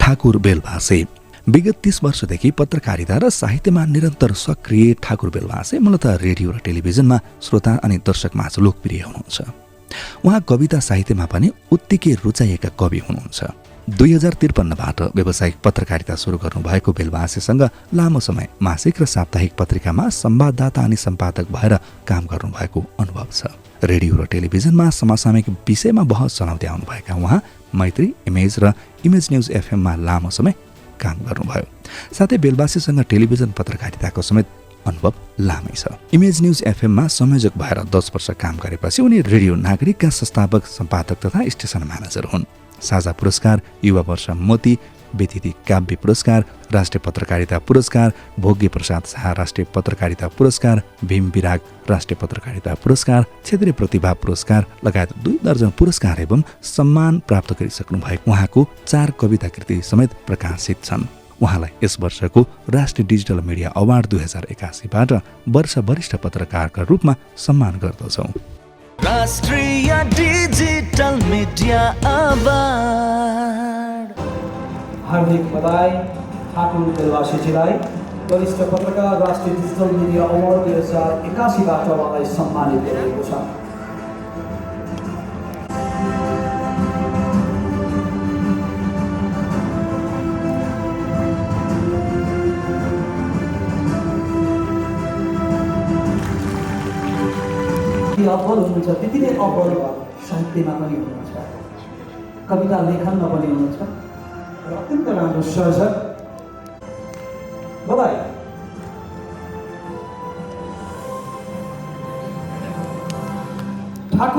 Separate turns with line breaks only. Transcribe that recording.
ठाकुर बेलभासे। विगत 30 वर्षदेखि पत्रकारिता र साहित्यमा निरन्तर सक्रिय ठाकुर बेलभासे मूलतः रेडियो र टेलिभिजनमा श्रोता अनि दर्शकमाझ लोकप्रिय हुनुहुन्छ। उहाँ कविता साहित्यमा पनि उत्तिकै रुचाइएका कवि हुनुहुन्छ। 2053बाट व्यावसायिक पत्रकारिता सुरु गर्नुभएको बेलभासेसँग लामो समय मासिक र साप्ताहिक पत्रिकामा संवाददाता अनि सम्पादक भएर काम गर्नुभएको अनुभव छ। रेडियो र टेलिभिजनमा समसामयिक विषयमा बहस चलाउँदै आउनुभएका उहाँ मैत्री, इमेज र इमेज न्युज एफएममा लामो समय काम गर्नुभयो। साथै बेलभासेसँग टेलिभिजन पत्रकारिताको समेत अनुभव लामै छ। इमेज न्युज एफएममा संयोजक भएर 10 वर्ष काम गरेपछि उनी रेडियो नागरिकका संस्थापक, सम्पादक तथा स्टेसन म्यानेजर हुन्। साझा पुरस्कार, युवा वर्ष मोती, व्यतिथि काव्य पुरस्कार, राष्ट्रिय पत्रकारिता पुरस्कार, भोग्य प्रसाद शाह राष्ट्रिय पत्रकारिता पुरस्कार, भीम विराग राष्ट्रिय पत्रकारिता पुरस्कार, क्षेत्रीय प्रतिभा पुरस्कार लगायत 2 दर्जन पुरस्कार एवं सम्मान प्राप्त गरिसक्नु भएको उहाँको 4 कविता कृति समेत प्रकाशित छन्। उहाँलाई यस वर्षको राष्ट्रिय डिजिटल मिडिया अवार्ड 2081बाट वर्ष वरिष्ठ पत्रकारका रूपमा सम्मान गर्दछौँ।
राष्ट्रिय डिजिटल मिडिया अवार्ड।
हार्दिक बधाई ठाकुर बेलभासेजीलाई वरिष्ठ पत्रकार राष्ट्रिय डिजिटल मिडिया अवार्ड 2081बाट उहाँलाई सम्मानित गरिएको छ। अब्बल हुनुहुन्छ, त्यति नै अब्बल साहित्यमा पनि हुनुहुन्छ, कविता लेखनमा पनि हुनुहुन्छ र अत्यन्त राम्रो सर्जक। बधाई। ठाकुर